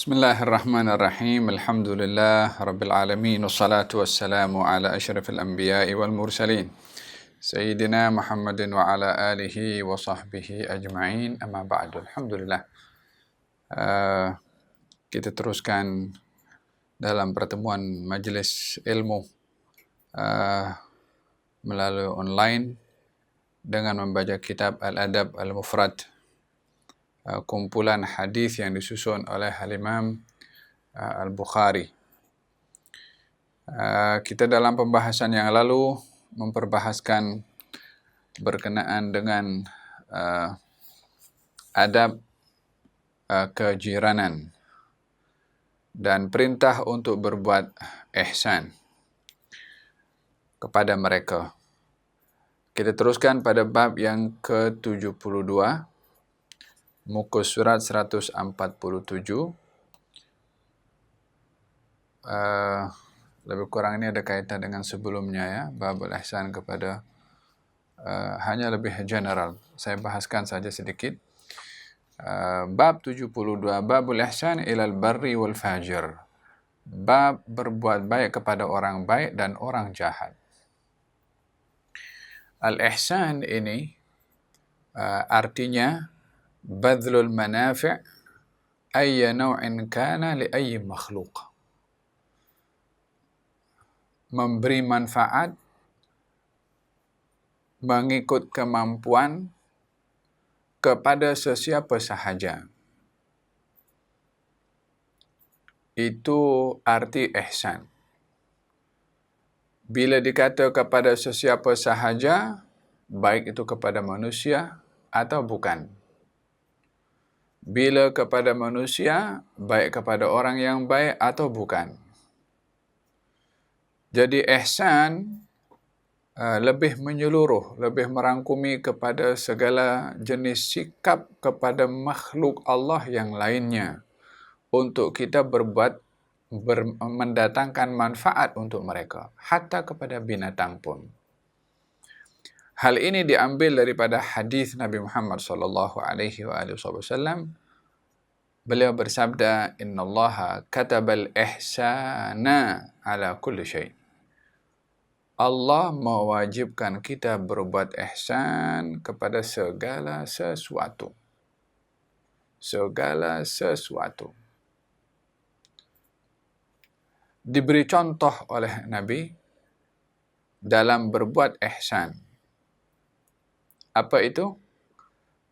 Bismillahirrahmanirrahim. Alhamdulillah Rabbil Alamin. Wassalatu wassalamu ala ashrafil anbiya'i wal mursalin. Sayyidina Muhammadin wa ala alihi wa sahbihi ajma'in. Amma ba'du. Alhamdulillah. Kita teruskan dalam pertemuan majlis ilmu melalui online dengan membaca kitab Al-Adab Al-Mufrad, kumpulan hadis yang disusun oleh Al-Imam Al-Bukhari. Kita dalam pembahasan yang lalu memperbahaskan berkenaan dengan adab kejiranan dan perintah untuk berbuat ihsan kepada mereka. Kita teruskan pada bab yang ke-72, muka surat 147. Lebih kurang ini ada kaitan dengan sebelumnya ya, babul ihsan kepada hanya lebih general. Saya bahaskan saja sedikit. Bab 72, babul ihsan ilal barri wal fajir. Bab berbuat baik kepada orang baik dan orang jahat. Al-ihsan ini artinya badlul manafi' ayya naw'in kana li ayyi makhluk. Memberi manfaat mengikut kemampuan kepada sesiapa sahaja. Itu arti ihsan. Bila dikata kepada sesiapa sahaja, baik itu kepada manusia atau bukan. Bila kepada manusia, baik kepada orang yang baik atau bukan. Jadi ihsan lebih menyeluruh, lebih merangkumi kepada segala jenis sikap kepada makhluk Allah yang lainnya untuk kita mendatangkan manfaat untuk mereka, hatta kepada binatang pun. Hal ini diambil daripada hadis Nabi Muhammad sallallahu alaihi wasallam. Beliau bersabda, "Innallaha katabal ihsana ala kulli syai." Allah mewajibkan kita berbuat ihsan kepada segala sesuatu. Segala sesuatu. Diberi contoh oleh Nabi dalam berbuat ihsan. Apa itu?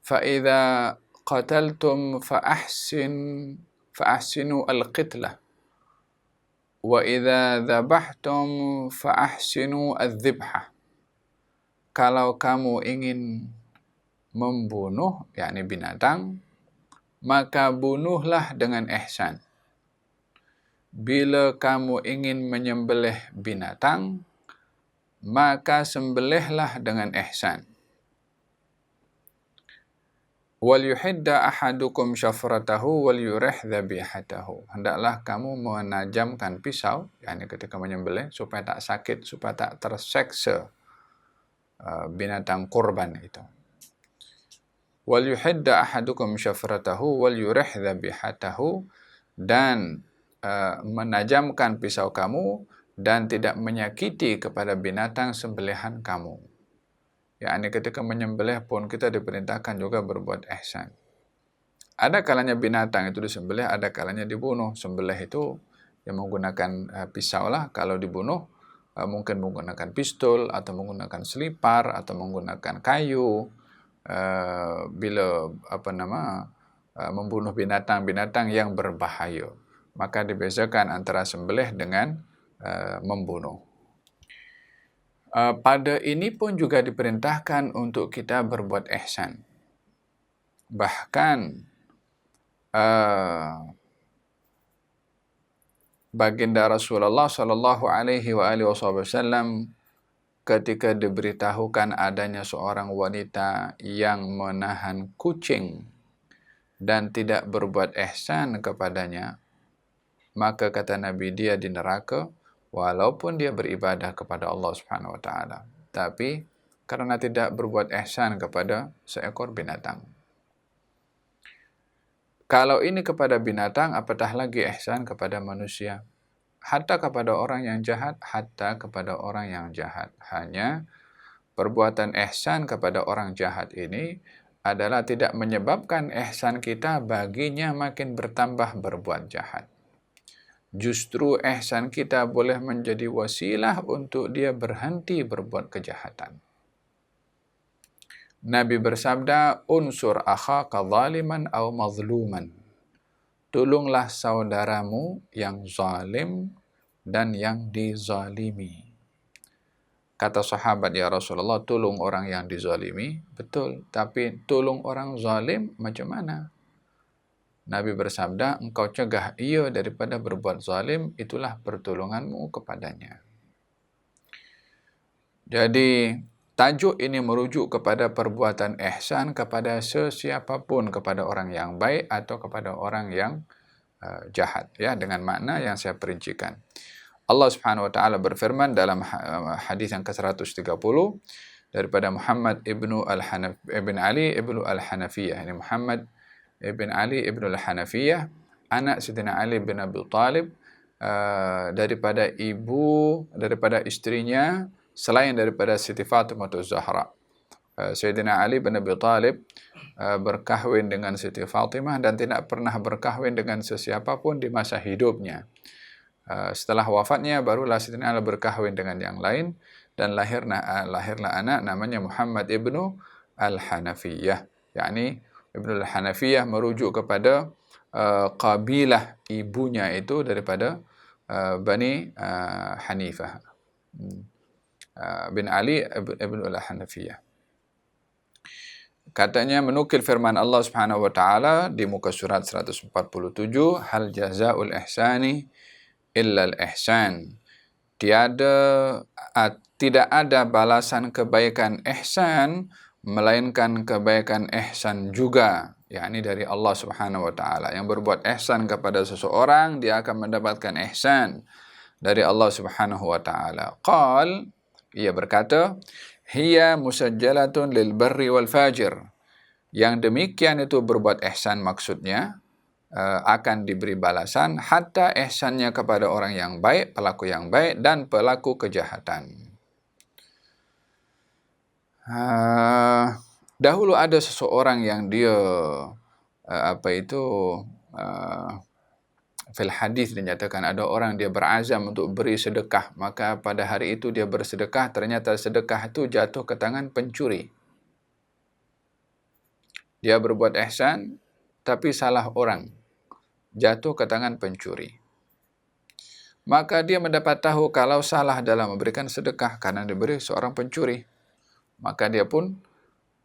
فَإِذَا قَتَلْتُمْ فَأَحْسِنُوا الْقِتْلَةَ وَإِذَا ذَبَحْتُمْ فَأَحْسِنُوا الذِّبْحَةَ. Kalau kamu ingin membunuh, yakni binatang, maka bunuhlah dengan ihsan. Bila kamu ingin menyembelih binatang, maka sembelihlah dengan ihsan. وَلْيُحِدَّ أَحَدُكُمْ شَفْرَتَهُ وَلْيُرِحْ ذَبِيحَتَهُ. Hendaklah kamu menajamkan pisau, yakni ketika menyembelih, supaya tak sakit, supaya tak terseksa binatang kurban itu. وَلْيُحِدَّ أَحَدُكُمْ شَفْرَتَهُ وَلْيُرِحْ ذَبِيحَتَهُ. Dan menajamkan pisau kamu dan tidak menyakiti kepada binatang sembelihan kamu. Yakni ketika menyembelih pun kita diperintahkan juga berbuat ihsan. Ada kalanya binatang itu disembelih, ada kalanya dibunuh. Sembelih itu yang menggunakan pisau lah. Kalau dibunuh mungkin menggunakan pistol atau menggunakan selipar atau menggunakan kayu. Bila membunuh binatang-binatang yang berbahaya, maka dibezakan antara sembelih dengan membunuh. Pada ini pun juga diperintahkan untuk kita berbuat ihsan. Bahkan baginda Rasulullah sallallahu alaihi wasallam ketika diberitahukan adanya seorang wanita yang menahan kucing dan tidak berbuat ihsan kepadanya, maka kata Nabi, dia di neraka walaupun dia beribadah kepada Allah Subhanahu wa taala, tapi karena tidak berbuat ihsan kepada seekor binatang. Kalau ini kepada binatang, apatah lagi ihsan kepada manusia. Hatta kepada orang yang jahat, hatta kepada orang yang jahat. Hanya perbuatan ihsan kepada orang jahat ini adalah tidak menyebabkan ihsan kita baginya makin bertambah berbuat jahat. Justru ihsan kita boleh menjadi wasilah untuk dia berhenti berbuat kejahatan. Nabi bersabda, unsur akhaka zaliman aw mazluman. Tolonglah saudaramu yang zalim dan yang dizalimi. Kata sahabat, ya Rasulullah, tolong orang yang dizalimi. Betul, tapi tolong orang zalim macam mana? Nabi bersabda, engkau cegah ia daripada berbuat zalim, itulah pertolonganmu kepadanya. Jadi, tajuk ini merujuk kepada perbuatan ihsan kepada sesiapapun, kepada orang yang baik atau kepada orang yang jahat, ya, dengan makna yang saya perincikan. Allah Subhanahu wa taala berfirman dalam hadis yang ke-130 daripada Muhammad ibn Ali ibn Al-Hanafiyah. Ini Muhammad ibn Ali ibn Al-Hanafiyah, anak Sayyidina Ali bin Abi Thalib, daripada istrinya selain daripada Siti Fatimah Az-Zahra. Sayyidina Ali bin Abi Thalib berkahwin dengan Siti Fatimah dan tidak pernah berkahwin dengan sesiapa pun di masa hidupnya. Setelah wafatnya barulah Sayyidina Ali berkahwin dengan yang lain dan lahirlah anak namanya Muhammad ibnu Al-Hanafiyah. yakni Ibnu Al-Hanafiyah merujuk kepada kabilah ibunya itu daripada Bani Hanifah bin Ali ibn Al-Hanafiyah. Katanya menukil firman Allah Subhanahu wa taala di muka surat 147, hal jazaa'ul ihsani illa al-ihsan. Tidak ada balasan kebaikan ihsan melainkan kebaikan ihsan juga, yakni dari Allah Subhanahu wa taala. Yang berbuat ihsan kepada seseorang, dia akan mendapatkan ihsan dari Allah Subhanahu wa taala. Qal, ia berkata, hiya musajjalatun lil barri wal fajir. Yang demikian itu berbuat ihsan maksudnya akan diberi balasan hatta ihsannya kepada orang yang baik, pelaku yang baik dan pelaku kejahatan. Dahulu ada seseorang yang dia fil hadis dinyatakan ada orang dia berazam untuk beri sedekah, maka pada hari itu dia bersedekah, ternyata sedekah itu jatuh ke tangan pencuri. Dia berbuat ihsan tapi salah orang, jatuh ke tangan pencuri. Maka dia mendapat tahu kalau salah dalam memberikan sedekah karena diberi seorang pencuri. Maka dia pun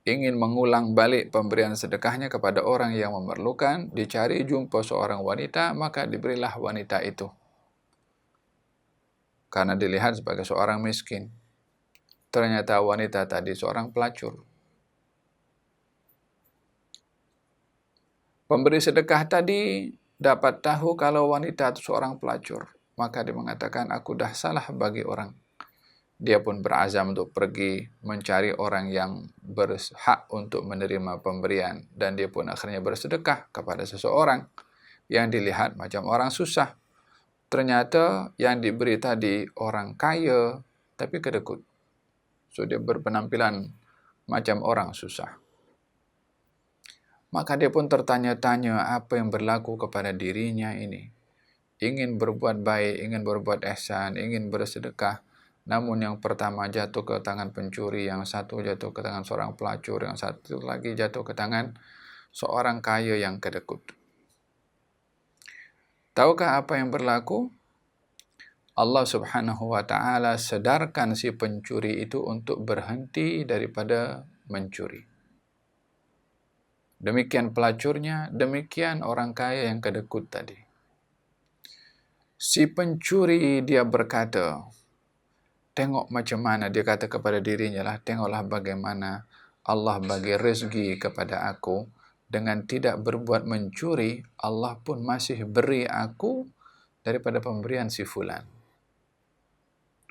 ingin mengulang balik pemberian sedekahnya kepada orang yang memerlukan. Dicari jumpa seorang wanita, maka diberilah wanita itu. Karena dilihat sebagai seorang miskin. Ternyata wanita tadi seorang pelacur. Pemberi sedekah tadi dapat tahu kalau wanita itu seorang pelacur. Maka dia mengatakan, aku dah salah bagi orang. Dia pun berazam untuk pergi mencari orang yang berhak untuk menerima pemberian. Dan dia pun akhirnya bersedekah kepada seseorang yang dilihat macam orang susah. Ternyata yang diberi tadi orang kaya, tapi kedekut. So dia berpenampilan macam orang susah. Maka dia pun tertanya-tanya apa yang berlaku kepada dirinya ini. Ingin berbuat baik, ingin berbuat ihsan, ingin bersedekah. Namun yang pertama jatuh ke tangan pencuri, yang satu jatuh ke tangan seorang pelacur, yang satu lagi jatuh ke tangan seorang kaya yang kedekut. Tahukah apa yang berlaku? Allah Subhanahu wa taala sedarkan si pencuri itu untuk berhenti daripada mencuri. Demikian pelacurnya, demikian orang kaya yang kedekut tadi. Si pencuri dia berkata, tengok macam mana, dia kata kepada dirinya lah, tengoklah bagaimana Allah bagi rezeki kepada aku. Dengan tidak berbuat mencuri, Allah pun masih beri aku daripada pemberian si fulan.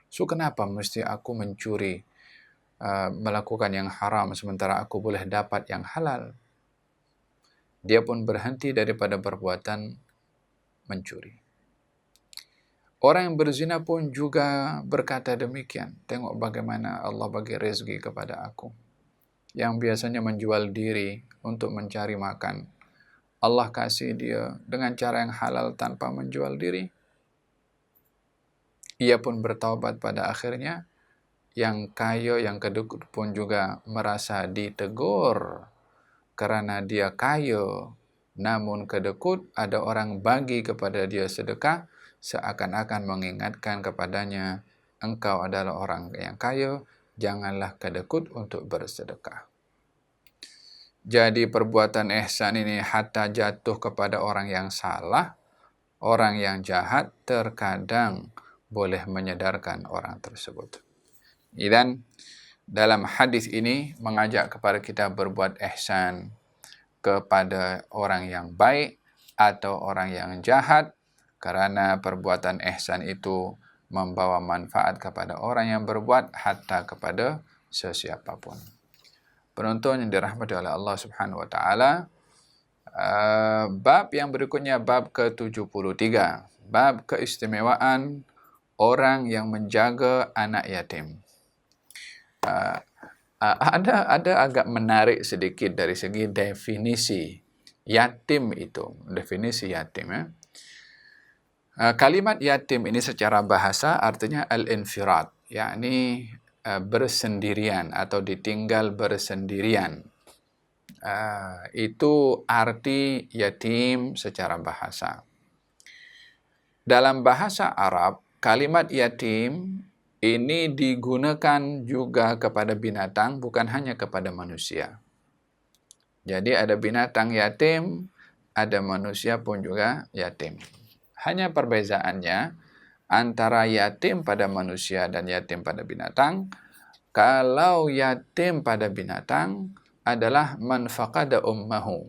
So kenapa mesti aku mencuri, melakukan yang haram sementara aku boleh dapat yang halal? dia pun berhenti daripada perbuatan mencuri. Orang yang berzina pun juga berkata demikian. Tengok bagaimana Allah bagi rezeki kepada aku. Yang biasanya menjual diri untuk mencari makan. Allah kasih dia dengan cara yang halal tanpa menjual diri. Ia pun bertaubat pada akhirnya. Yang kaya, yang kedekut pun juga merasa ditegur karena dia kaya. Namun kedekut ada orang bagi kepada dia sedekah, seakan-akan mengingatkan kepadanya, engkau adalah orang yang kaya, janganlah kedekut untuk bersedekah. Jadi perbuatan ihsan ini hatta jatuh kepada orang yang salah, orang yang jahat, terkadang boleh menyadarkan orang tersebut. Dan dalam hadis ini mengajak kepada kita berbuat ihsan kepada orang yang baik atau orang yang jahat, karena perbuatan ihsan itu membawa manfaat kepada orang yang berbuat hatta kepada sesiapapun. Penonton yang dirahmati oleh Allah Subhanahu wa taala, bab yang berikutnya bab ke-73, bab keistimewaan orang yang menjaga anak yatim. Ada agak menarik sedikit dari segi definisi yatim itu, definisi yatim ya. Kalimat yatim ini secara bahasa artinya al-infirad, yakni bersendirian atau ditinggal bersendirian. Itu arti yatim secara bahasa. Dalam bahasa Arab, kalimat yatim ini digunakan juga kepada binatang, bukan hanya kepada manusia. Jadi ada binatang yatim, ada manusia pun juga yatim. Hanya perbezaannya antara yatim pada manusia dan yatim pada binatang. Kalau yatim pada binatang adalah man faqada ummahu,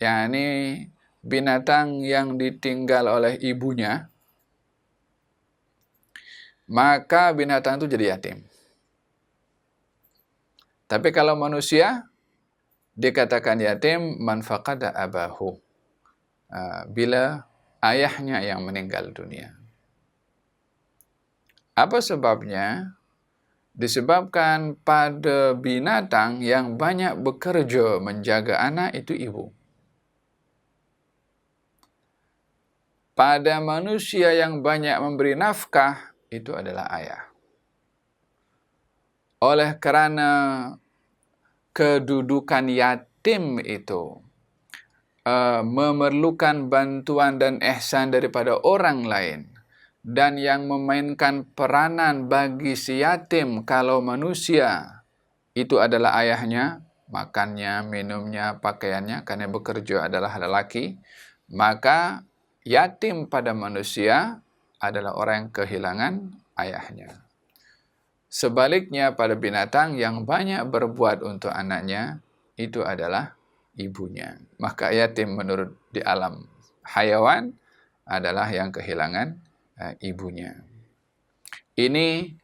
yakni binatang yang ditinggal oleh ibunya, maka binatang itu jadi yatim. Tapi kalau manusia dikatakan yatim man faqada abahu, bila ayahnya yang meninggal dunia. Apa sebabnya? Disebabkan pada binatang yang banyak bekerja menjaga anak itu ibu. Pada manusia yang banyak memberi nafkah itu adalah ayah. Oleh kerana kedudukan yatim itu memerlukan bantuan dan ihsan daripada orang lain, dan yang memainkan peranan bagi si yatim kalau manusia itu adalah ayahnya, makannya, minumnya, pakaiannya, karena bekerja adalah lelaki, maka yatim pada manusia adalah orang yang kehilangan ayahnya. Sebaliknya pada binatang yang banyak berbuat untuk anaknya, itu adalah ibunya. Maka yatim menurut di alam hayawan adalah yang kehilangan ibunya. Ini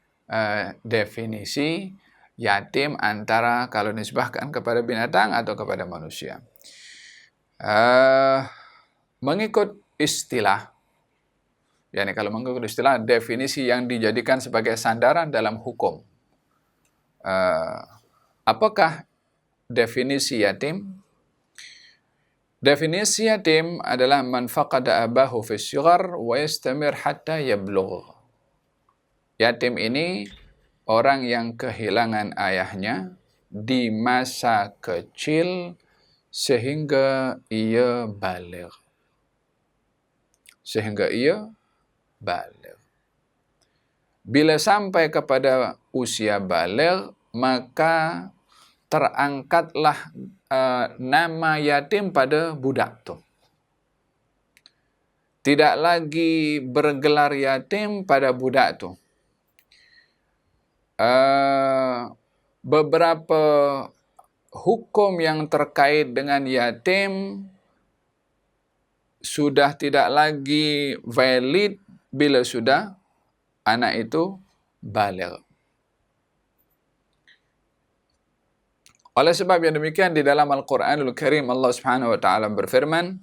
definisi yatim antara kalau nisbahkan kepada binatang atau kepada manusia. Mengikut istilah, yakni kalau mengikut istilah definisi yang dijadikan sebagai sandaran dalam hukum. Apakah definisi yatim? Definisi yatim adalah man faqada abahu fi shighar wa yastamir hatta yablugh. Yatim ini orang yang kehilangan ayahnya di masa kecil sehingga ia baligh. Sehingga ia baligh. Bila sampai kepada usia baligh, maka terangkatlah nama yatim pada budak tu. Tidak lagi bergelar yatim pada budak tu. Beberapa hukum yang terkait dengan yatim sudah tidak lagi valid bila sudah anak itu baligh. Oleh sebab yang demikian di dalam Al-Quranul Karim Allah Subhanahu wa taala berfirman,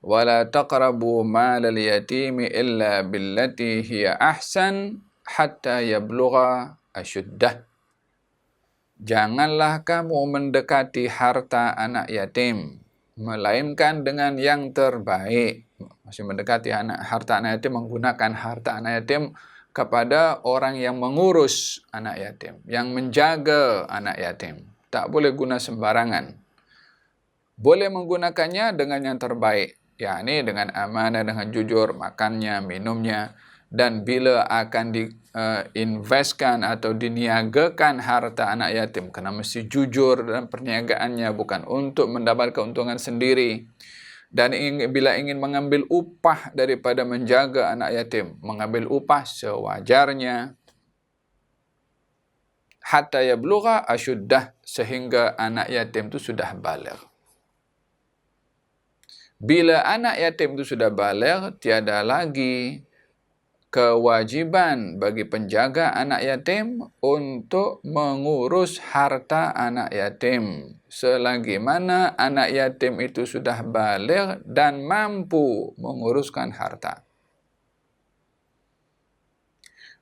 "Wala taqrabu malal yatimi illa billati hiya ahsan hatta yablugha asyuddah." Janganlah kamu mendekati harta anak yatim, melainkan dengan yang terbaik. Masih mendekati harta anak yatim, menggunakan harta anak yatim kepada orang yang mengurus anak yatim, yang menjaga anak yatim. Tak boleh guna sembarangan. Boleh menggunakannya dengan yang terbaik, yakni dengan amanah, dengan jujur, makannya, minumnya. Dan bila akan diinvestkan atau diniagakan harta anak yatim, kena mesti jujur dalam perniagaannya, bukan untuk mendapat keuntungan sendiri. Dan bila ingin mengambil upah daripada menjaga anak yatim, mengambil upah sewajarnya. Hatta yablugha asyuddah, sehingga anak yatim itu sudah baligh. Bila anak yatim itu sudah baligh, tiada lagi kewajiban bagi penjaga anak yatim untuk mengurus harta anak yatim, selagi mana anak yatim itu sudah baligh dan mampu menguruskan harta.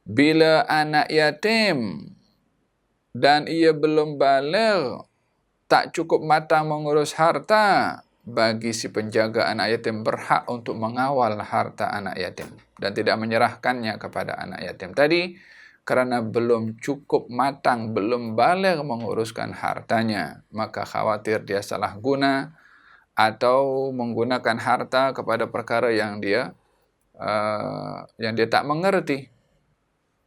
Bila anak yatim dan ia belum baligh, tak cukup matang mengurus harta, bagi si penjaga anak yatim berhak untuk mengawal harta anak yatim dan tidak menyerahkannya kepada anak yatim tadi kerana belum cukup matang, belum baligh menguruskan hartanya. Maka khawatir dia salah guna atau menggunakan harta kepada perkara yang dia tak mengerti.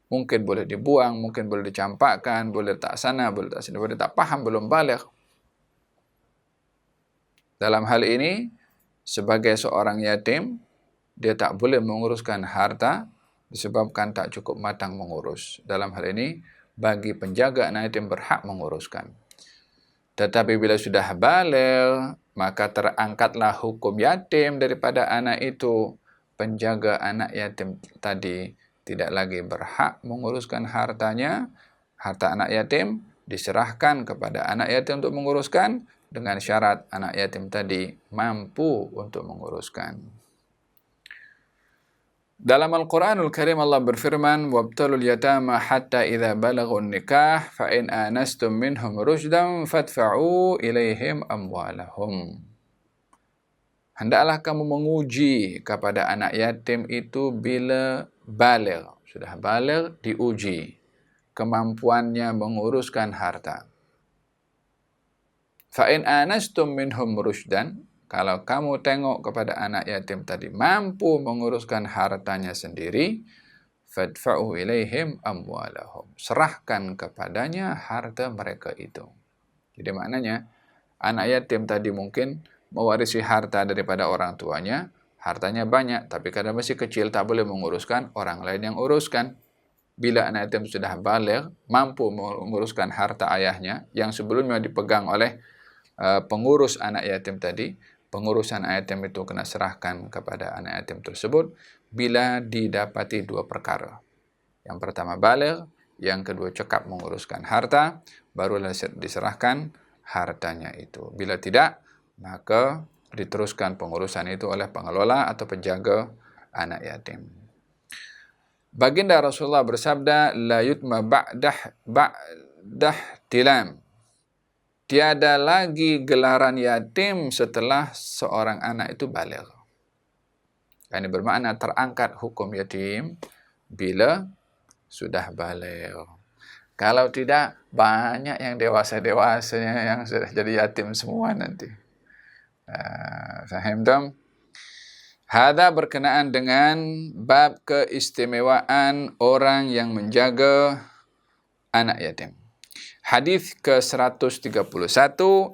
Mungkin boleh dibuang, mungkin boleh dicampakkan, boleh tak sana, boleh tak sini, boleh tak faham, belum baligh. Dalam hal ini, sebagai seorang yatim, dia tak boleh menguruskan harta disebabkan tak cukup matang mengurus. Dalam hal ini, bagi penjaga anak yatim berhak menguruskan. Tetapi bila sudah baligh, maka terangkatlah hukum yatim daripada anak itu. Penjaga anak yatim tadi tidak lagi berhak menguruskan hartanya. Harta anak yatim diserahkan kepada anak yatim untuk menguruskan, dengan syarat anak yatim tadi mampu untuk menguruskan. Dalam Al-Quranul Karim Allah berfirman, "Wabtalul yatama hatta idza balaghun nikah fa in anastum minhum rushdan fadfa'u ilaihim amwalahum." Hendaklah kamu menguji kepada anak yatim itu bila baligh, sudah baligh, diuji kemampuannya menguruskan harta. Fa'in anastum minhum rushdan, kalau kamu tengok kepada anak yatim tadi mampu menguruskan hartanya sendiri, fadfa'u ilaihim amwalahum, serahkan kepadanya harta mereka itu. Jadi maknanya, anak yatim tadi mungkin mewarisi harta daripada orang tuanya, hartanya banyak, tapi karena masih kecil tak boleh menguruskan, orang lain yang uruskan. Bila anak yatim sudah baligh, mampu menguruskan harta ayahnya, yang sebelumnya dipegang oleh pengurus anak yatim tadi, pengurusan anak yatim itu kena serahkan kepada anak yatim tersebut bila didapati dua perkara. Yang pertama baligh, yang kedua cekap menguruskan harta, barulah diserahkan hartanya itu. Bila tidak, maka diteruskan pengurusan itu oleh pengelola atau penjaga anak yatim. Baginda Rasulullah bersabda, "La yutma ba'dah tilam." Tiada lagi gelaran yatim setelah seorang anak itu baligh. Ini bermakna terangkat hukum yatim bila sudah baligh. Kalau tidak, banyak yang dewasa-dewasanya yang sudah jadi yatim semua nanti. Faham tak? Hada berkenaan dengan bab keistimewaan orang yang menjaga anak yatim. Hadis ke-131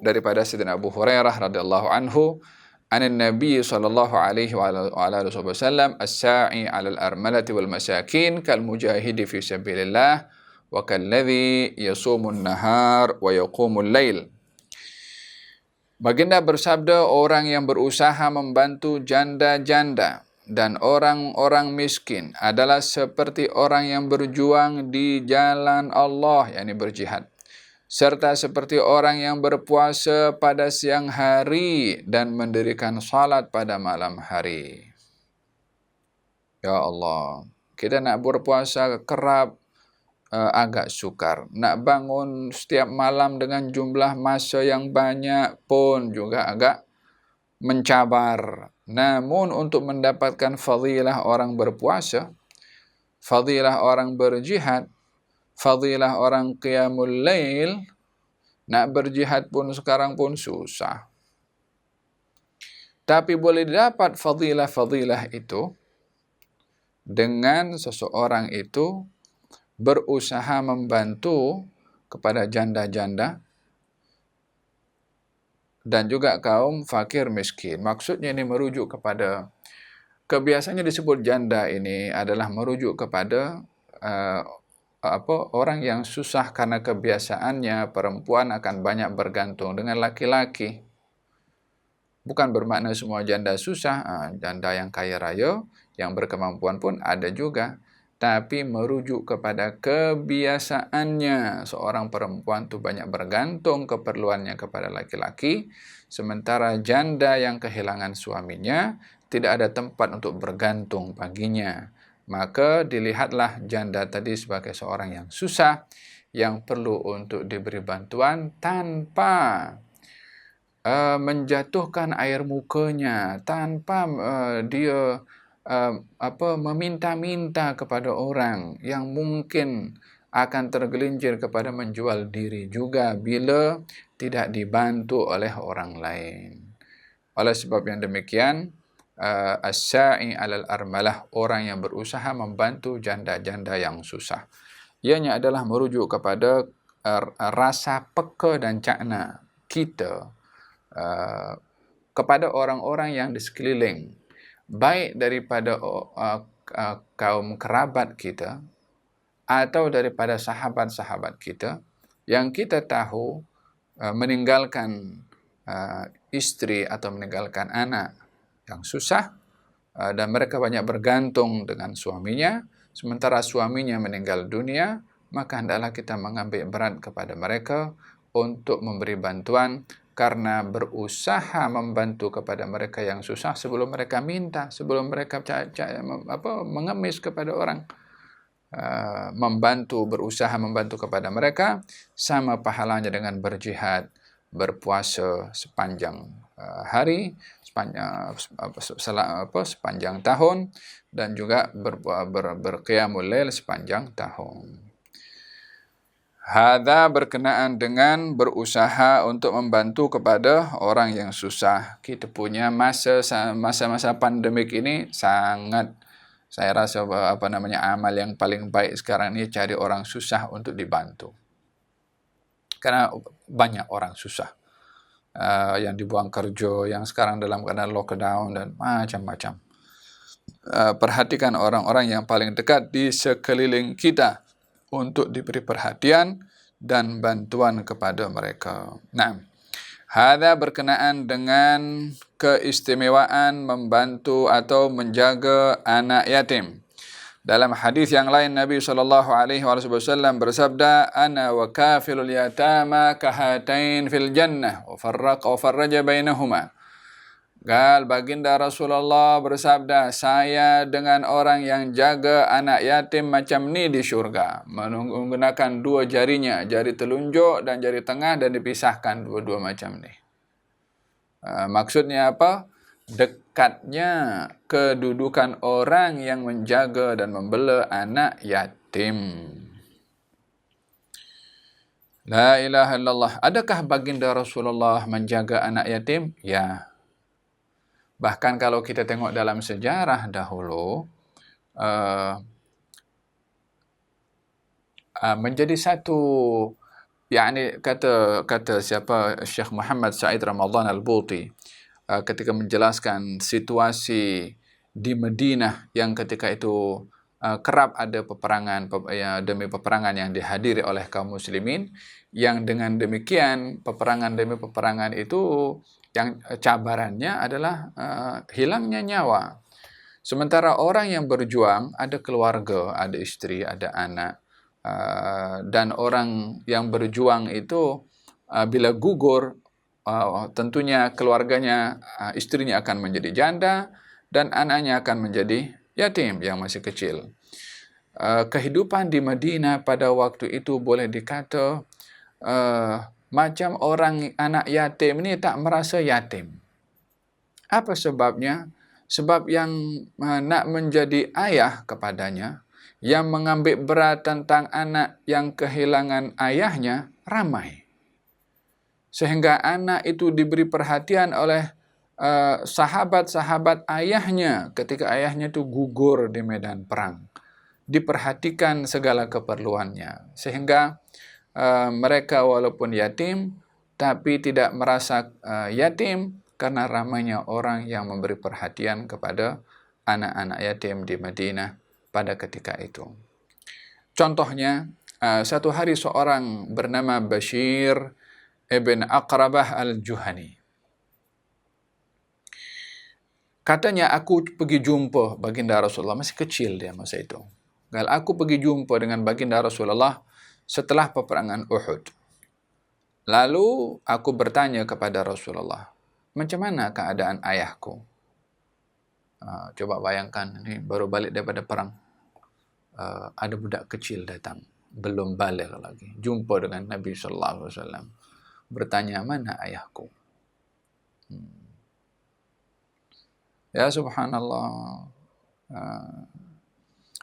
daripada Sayyidina Abu Hurairah radhiyallahu anhu, anin Nabi sallallahu alaihi wa alihi wasallam, as-sa'i 'alal armalati wal masakin kal mujahidi fi sabilillah wa kalladhi yasumun nahar wa yaqumul lail. Baginda bersabda, orang yang berusaha membantu janda-janda dan orang-orang miskin adalah seperti orang yang berjuang di jalan Allah, yakni berjihad, serta seperti orang yang berpuasa pada siang hari dan mendirikan salat pada malam hari. Ya Allah, kita nak berpuasa kerap agak sukar. Nak bangun setiap malam dengan jumlah masa yang banyak pun juga agak mencabar. Namun untuk mendapatkan fadilah orang berpuasa, fadilah orang berjihad, fadilah orang qiyamul lail, nak berjihad pun sekarang pun susah. Tapi boleh dapat fadilah-fadilah itu dengan seseorang itu berusaha membantu kepada janda-janda dan juga kaum fakir miskin. Maksudnya ini merujuk kepada, kebiasaannya disebut janda ini adalah merujuk kepada orang yang susah karena kebiasaannya perempuan akan banyak bergantung dengan laki-laki. Bukan bermakna semua janda susah, janda yang kaya raya, yang berkemampuan pun ada juga. Tapi merujuk kepada kebiasaannya seorang perempuan itu banyak bergantung keperluannya kepada laki-laki, sementara janda yang kehilangan suaminya tidak ada tempat untuk bergantung baginya. Maka dilihatlah janda tadi sebagai seorang yang susah, yang perlu untuk diberi bantuan tanpa menjatuhkan air mukanya, tanpa dia meminta-minta kepada orang yang mungkin akan tergelincir kepada menjual diri juga bila tidak dibantu oleh orang lain. Oleh sebab yang demikian, as-sa'i 'alal armalah, orang yang berusaha membantu janda-janda yang susah, ianya adalah merujuk kepada rasa peka dan cakna kita kepada orang-orang yang di sekeliling, baik daripada kaum kerabat kita atau daripada sahabat-sahabat kita yang kita tahu meninggalkan istri atau meninggalkan anak yang susah, dan mereka banyak bergantung dengan suaminya, sementara suaminya meninggal dunia, maka hendaklah kita mengambil berat kepada mereka untuk memberi bantuan, karena berusaha membantu kepada mereka yang susah sebelum mereka minta, sebelum mereka mengemis kepada orang. Berusaha membantu kepada mereka sama pahalanya dengan berjihad, berpuasa sepanjang hari, sepanjang tahun, dan juga berqiyamul lail sepanjang tahun. Hadza berkenaan dengan berusaha untuk membantu kepada orang yang susah. Kita punya masa-masa pandemik ini sangat, saya rasa amal yang paling baik sekarang ini cari orang susah untuk dibantu. Karena banyak orang susah yang dibuang kerja, yang sekarang dalam keadaan lockdown dan macam-macam. Perhatikan orang-orang yang paling dekat di sekeliling kita untuk diberi perhatian dan bantuan kepada mereka. Nah, hadza berkenaan dengan keistimewaan membantu atau menjaga anak yatim. Dalam hadis yang lain Nabi SAW bersabda, "Ana wa kafilul yatama kahatain fil jannah wa farraja bainahuma." Baginda Rasulullah bersabda, saya dengan orang yang jaga anak yatim macam ni di syurga, menggunakan dua jarinya, jari telunjuk dan jari tengah, dan dipisahkan dua-dua macam ni. Maksudnya apa? Dekatnya kedudukan orang yang menjaga dan membela anak yatim. La ilaha illallah. Adakah baginda Rasulullah menjaga anak yatim? Ya. Bahkan kalau kita tengok dalam sejarah dahulu, menjadi satu, kata siapa, Syekh Muhammad Said Ramadan Al-Buti, ketika menjelaskan situasi di Madinah yang ketika itu kerap ada peperangan demi peperangan yang dihadiri oleh kaum muslimin, yang dengan demikian peperangan demi peperangan itu yang cabarannya adalah hilangnya nyawa. Sementara orang yang berjuang ada keluarga, ada istri, ada anak, Dan orang yang berjuang itu bila gugur, tentunya keluarganya, istrinya akan menjadi janda dan anaknya akan menjadi yatim yang masih kecil. Kehidupan di Madinah pada waktu itu boleh dikata macam orang anak yatim ini tak merasa yatim. Apa sebabnya? Sebab yang nak menjadi ayah kepadanya, yang mengambil berat tentang anak yang kehilangan ayahnya, ramai. Sehingga anak itu diberi perhatian oleh sahabat-sahabat ayahnya ketika ayahnya itu gugur di medan perang. Diperhatikan segala keperluannya. Sehingga mereka walaupun yatim, tapi tidak merasa yatim karena ramainya orang yang memberi perhatian kepada anak-anak yatim di Madinah pada ketika itu. Contohnya, satu hari seorang bernama Bashir ibn Aqrabah al-Juhani. Katanya, aku pergi jumpa baginda Rasulullah, masih kecil dia masa itu. Kalau aku pergi jumpa dengan baginda Rasulullah setelah peperangan Uhud. Lalu aku bertanya kepada Rasulullah, macam mana keadaan ayahku? Coba bayangkan, ini baru balik daripada perang. Ada budak kecil datang, belum balik lagi. Jumpa dengan Nabi SAW. Bertanya, mana ayahku? Ya subhanallah.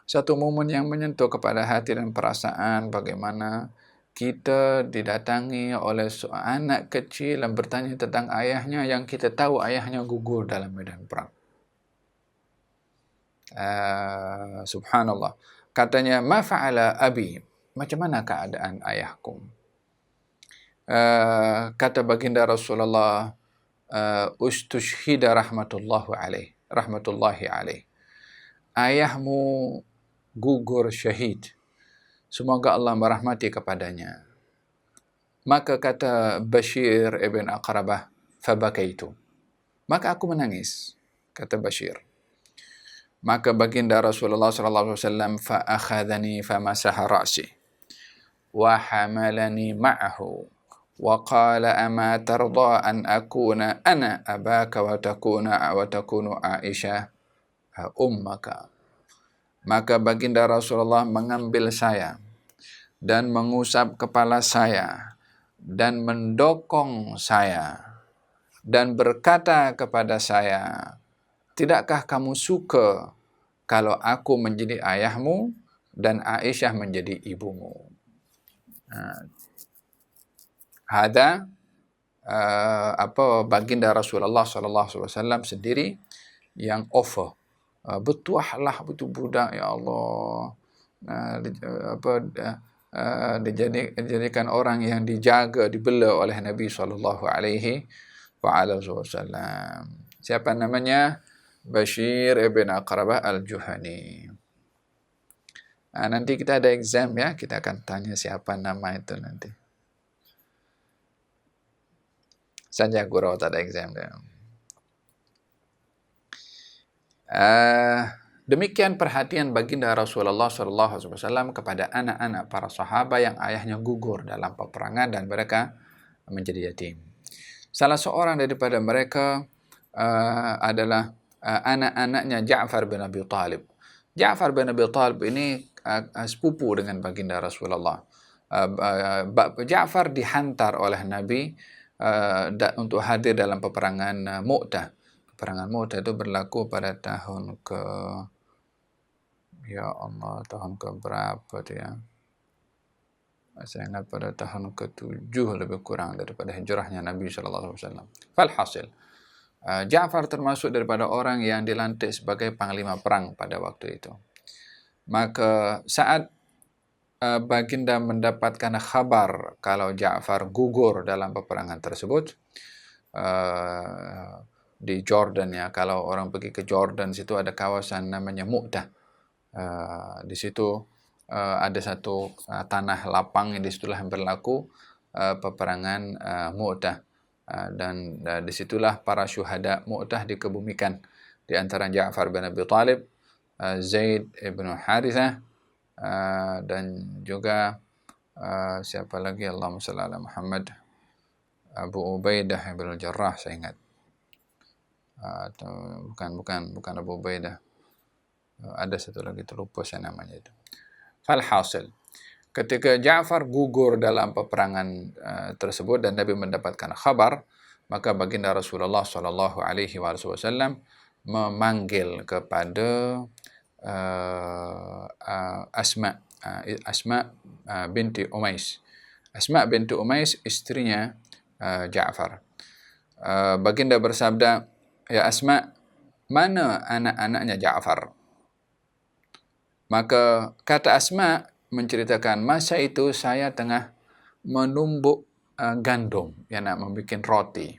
Satu momen yang menyentuh kepada hati dan perasaan bagaimana kita didatangi oleh seorang anak kecil yang bertanya tentang ayahnya yang kita tahu ayahnya gugur dalam medan perang. Subhanallah. Katanya, ma fa'ala abi? Macam mana keadaan ayahku? Kata baginda Rasulullah, ustushhida rahmatullahi alaih. Ayahmu gugur syahid. Semoga Allah merahmati kepadanya. Maka kata Bashir ibn Aqrabah, fabakaitu. Maka aku menangis, kata Bashir. Maka baginda Rasulullah SAW fa'akhadhani famasaha ra'si wa hamalani ma'ahu wa qala ama tarda an akuna ana abaka wa takunu Aisyah ummaka. Maka baginda Rasulullah mengambil saya dan mengusap kepala saya dan mendokong saya dan berkata kepada saya, tidakkah kamu suka kalau aku menjadi ayahmu dan Aisyah menjadi ibumu? Hada baginda Rasulullah SAW sendiri yang offer. Bertuahlah betul budak, ya Allah. Dijadikan orang yang dijaga, dibela oleh Nabi SAW. Siapa namanya? Bashir ibn Aqrabah al-Juhani. Nanti kita ada exam ya, kita akan tanya siapa nama itu nanti. Saja gurau tak ada exam dia. Demikian perhatian baginda Rasulullah SAW kepada anak-anak para sahabat yang ayahnya gugur dalam peperangan dan mereka menjadi yatim. Salah seorang daripada mereka adalah anak-anaknya Ja'far bin Abi Talib. Ja'far bin Abi Talib ini sepupu dengan baginda Rasulullah. Ja'far dihantar oleh Nabi untuk hadir dalam peperangan Mu'tah. Peperangan Mu'tah itu berlaku pada tahun tahun ke berapa tu ya? Saya ingat pada tahun ke-7 lebih kurang daripada hijrahnya Nabi SAW. Falhasil, Ja'far termasuk daripada orang yang dilantik sebagai panglima perang pada waktu itu. Maka saat baginda mendapatkan khabar kalau Ja'far gugur dalam peperangan tersebut, di Jordan ya, kalau orang pergi ke Jordan, situ ada kawasan namanya Mu'tah. Di situ ada satu tanah lapang yang disitulah yang berlaku peperangan Mu'tah. Dan disitulah para syuhada Mu'tah dikebumikan. Di antara Ja'far bin Abi Talib, Zaid ibn Harithah, dan juga siapa lagi, Allahumma shalli ala Muhammad, Abu Ubaidah bin Jarrah saya ingat, atau bukan Abu Ubaidah, ada satu lagi terlupa saya namanya itu. Falhasil, ketika Ja'far gugur dalam peperangan tersebut dan Nabi mendapatkan kabar, maka baginda Rasulullah sallallahu alaihi wasallam memanggil kepada Asma binti Umais. Asma binti Umais istrinya Ja'far. Baginda bersabda, "Ya Asma, mana anak-anaknya Ja'far?" Maka kata Asma menceritakan, masa itu saya tengah menumbuk gandum yang nak membuat roti.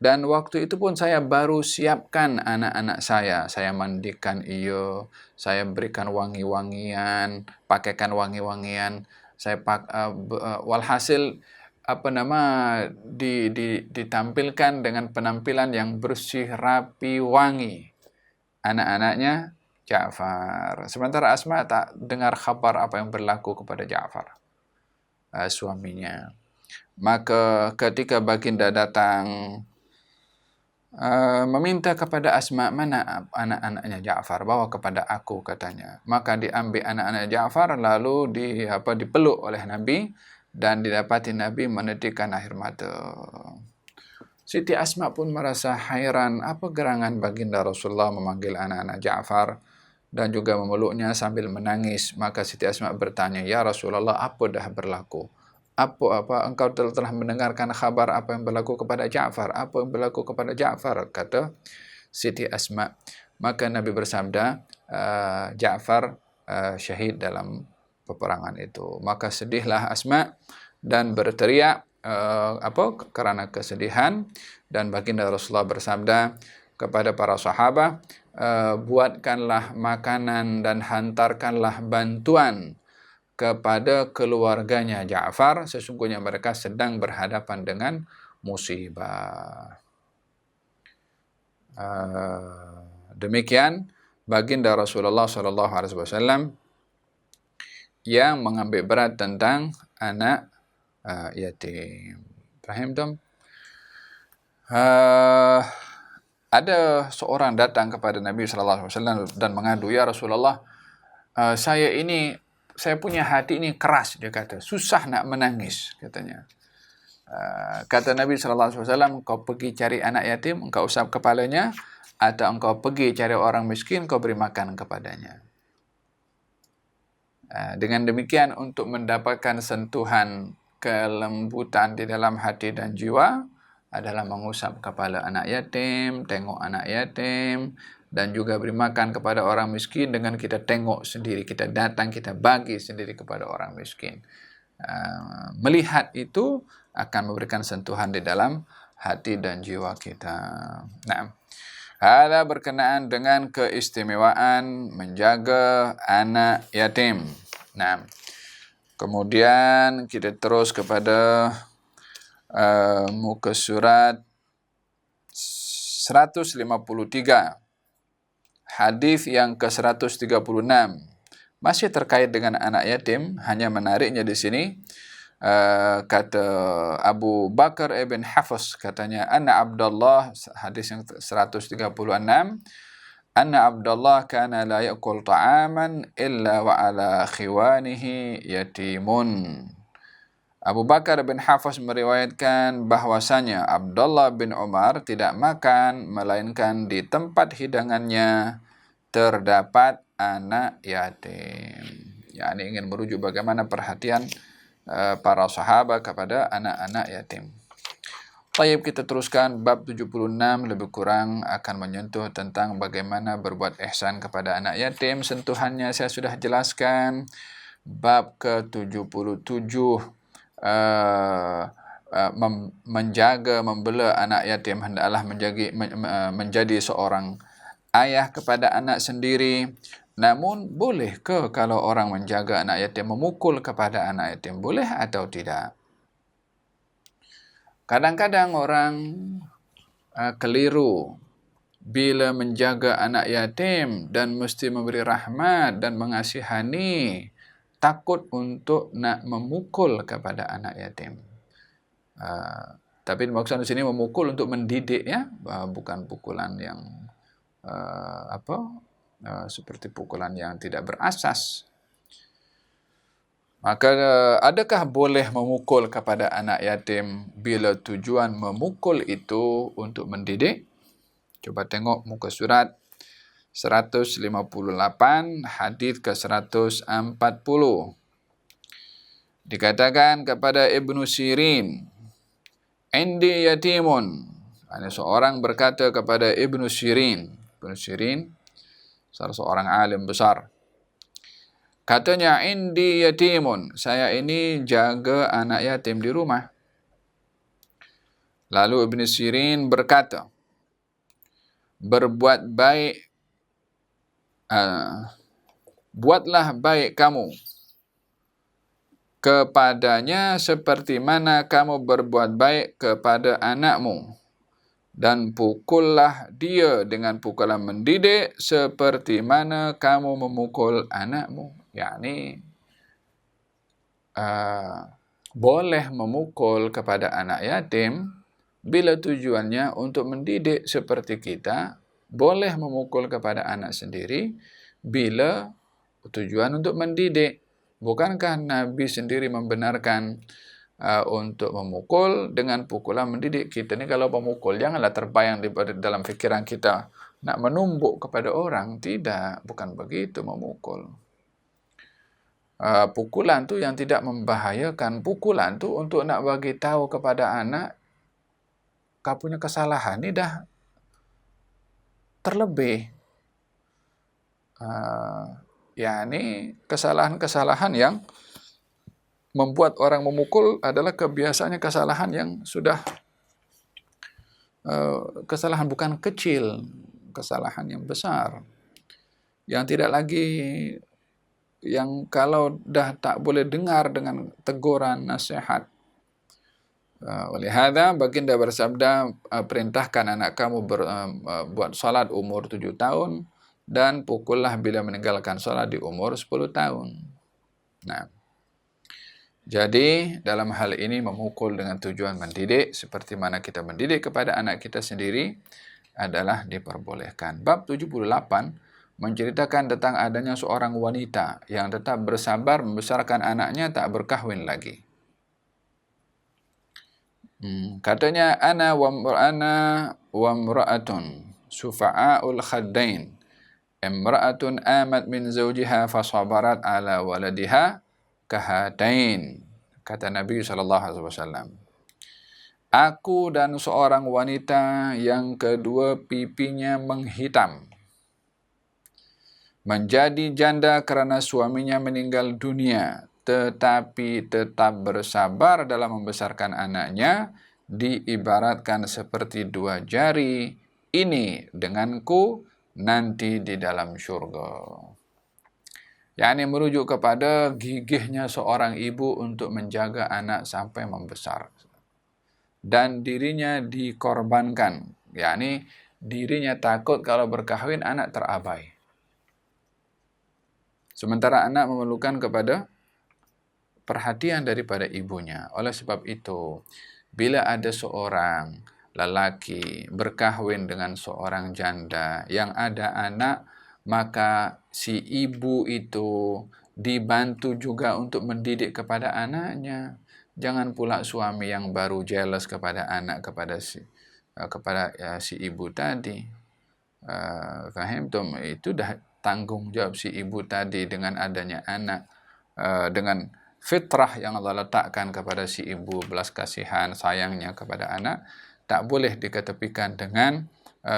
Dan waktu itu pun saya baru siapkan anak-anak saya mandikan ia, saya berikan wangi-wangian, pakaikan wangi-wangian, saya walhasil ditampilkan dengan penampilan yang bersih, rapi, wangi anak-anaknya Ja'far. Sementara Asma tak dengar kabar apa yang berlaku kepada Ja'far, suaminya. Maka ketika baginda datang meminta kepada Asma, mana anak-anaknya Ja'far, bawa kepada aku katanya. Maka diambil anak-anak Ja'far lalu dipeluk oleh Nabi dan didapati Nabi menitikkan air mata. Siti Asma pun merasa hairan apa gerangan baginda Rasulullah memanggil anak-anak Ja'far dan juga memeluknya sambil menangis. Maka Siti Asma bertanya, "Ya Rasulullah, apa dah berlaku? Apa engkau telah mendengarkan kabar apa yang berlaku kepada Ja'far? Apa yang berlaku kepada Ja'far?" Kata Siti Asma. Maka Nabi bersabda, Ja'far syahid dalam peperangan itu. Maka sedihlah Asma dan berteriak kerana kesedihan, dan baginda Rasulullah bersabda kepada para sahabat, buatkanlah makanan dan hantarkanlah bantuan kepada keluarganya Ja'far, sesungguhnya mereka sedang berhadapan dengan musibah. Demikian baginda Rasulullah sallallahu alaihi wasallam yang mengambil berat tentang anak yatim. Faham tak? Ada seorang datang kepada Nabi sallallahu alaihi wasallam dan mengadu, "Ya Rasulullah, saya punya hati ini keras," dia kata, "susah nak menangis," katanya. Kata Nabi SAW, "Kau pergi cari anak yatim, engkau usap kepalanya, atau engkau pergi cari orang miskin, kau beri makan kepadanya." Dengan demikian, untuk mendapatkan sentuhan kelembutan di dalam hati dan jiwa adalah mengusap kepala anak yatim, tengok anak yatim, dan juga beri makan kepada orang miskin dengan kita tengok sendiri, kita datang, kita bagi sendiri kepada orang miskin. Melihat itu akan memberikan sentuhan di dalam hati dan jiwa kita. Nah, ada berkenaan dengan keistimewaan menjaga anak yatim. Nah, kemudian kita terus kepada muka surat 153. Hadis yang ke-136 masih terkait dengan anak yatim, hanya menariknya di sini kata Abu Bakar ibn Hafs, katanya, "Anna Abdullah," hadis yang 136, "Anna Abdullah kana la ya'kul ta'aman illa wa ala khiwanihi yatimun." Abu Bakar bin Hafs meriwayatkan bahwasanya Abdullah bin Umar tidak makan melainkan di tempat hidangannya terdapat anak yatim. Yani ingin merujuk bagaimana perhatian para sahabat kepada anak-anak yatim. Baik, kita teruskan bab 76, lebih kurang akan menyentuh tentang bagaimana berbuat ihsan kepada anak yatim. Sentuhannya saya sudah jelaskan. Bab ke-77, menjaga, membela anak yatim hendaklah menjadi seorang ayah kepada anak sendiri. Namun, boleh ke kalau orang menjaga anak yatim memukul kepada anak yatim? Boleh atau tidak? Kadang-kadang orang keliru bila menjaga anak yatim dan mesti memberi rahmat dan mengasihani, takut untuk nak memukul kepada anak yatim. Tapi maksud di sini memukul untuk mendidik, ya, bukan pukulan yang seperti pukulan yang tidak berasas. Maka adakah boleh memukul kepada anak yatim bila tujuan memukul itu untuk mendidik? Coba tengok muka surat 158 hadis ke 140. Dikatakan kepada Ibnu Sirin, "Indi yatimun." Ada seorang berkata kepada Ibnu Sirin. Ibnu Sirin salah seorang alim besar. Katanya, "Indi yatimun." Saya ini jaga anak yatim di rumah. Lalu Ibnu Sirin berkata, "Berbuat baik, buatlah baik kamu kepadanya seperti mana kamu berbuat baik kepada anakmu. Dan pukullah dia dengan pukulan mendidik seperti mana kamu memukul anakmu." Yakni boleh memukul kepada anak yatim bila tujuannya untuk mendidik seperti kita. Boleh memukul kepada anak sendiri bila tujuan untuk mendidik. Bukankah Nabi sendiri membenarkan untuk memukul dengan pukulan mendidik? Kita ni kalau memukul, janganlah terbayang dalam fikiran kita nak menumbuk kepada orang. Tidak, bukan begitu memukul. Pukulan tu yang tidak membahayakan. Pukulan tu untuk nak bagi tahu kepada anak, kau punya kesalahan ni dah terlebih. Yakni kesalahan-kesalahan yang membuat orang memukul adalah kebiasaannya kesalahan yang sudah kesalahan bukan kecil, kesalahan yang besar, yang tidak lagi, yang kalau dah tak boleh dengar dengan teguran, nasihat. Oleh hadza baginda bersabda, perintahkan anak kamu buat salat umur 7 tahun dan pukullah bila meninggalkan salat di umur 10 tahun. Nah, jadi dalam hal ini memukul dengan tujuan mendidik seperti mana kita mendidik kepada anak kita sendiri adalah diperbolehkan. Bab 78 menceritakan tentang adanya seorang wanita yang tetap bersabar membesarkan anaknya tak berkahwin lagi. Katanya, ana wa imra'atun sufa'aul khaddain, imra'atun amat min zawjiha fasabarat ala waladiha kahatain. Kata Nabi SAW, aku dan seorang wanita yang kedua pipinya menghitam, menjadi janda karena suaminya meninggal dunia, tetapi tetap bersabar dalam membesarkan anaknya, diibaratkan seperti 2 jari ini denganku nanti di dalam syurga. Yakni merujuk kepada gigihnya seorang ibu untuk menjaga anak sampai membesar. Dan dirinya dikorbankan. Yakni dirinya takut kalau berkahwin anak terabai. Sementara anak memerlukan kepada perhatian daripada ibunya. Oleh sebab itu, bila ada seorang lelaki berkahwin dengan seorang janda yang ada anak, maka si ibu itu dibantu juga untuk mendidik kepada anaknya. Jangan pula suami yang baru jealous kepada anak, kepada si ibu tadi. Fahimtum? Itu dah tanggung jawab si ibu tadi dengan adanya anak, dengan fitrah yang Allah letakkan kepada si ibu, belas kasihan sayangnya kepada anak, tak boleh diketepikan dengan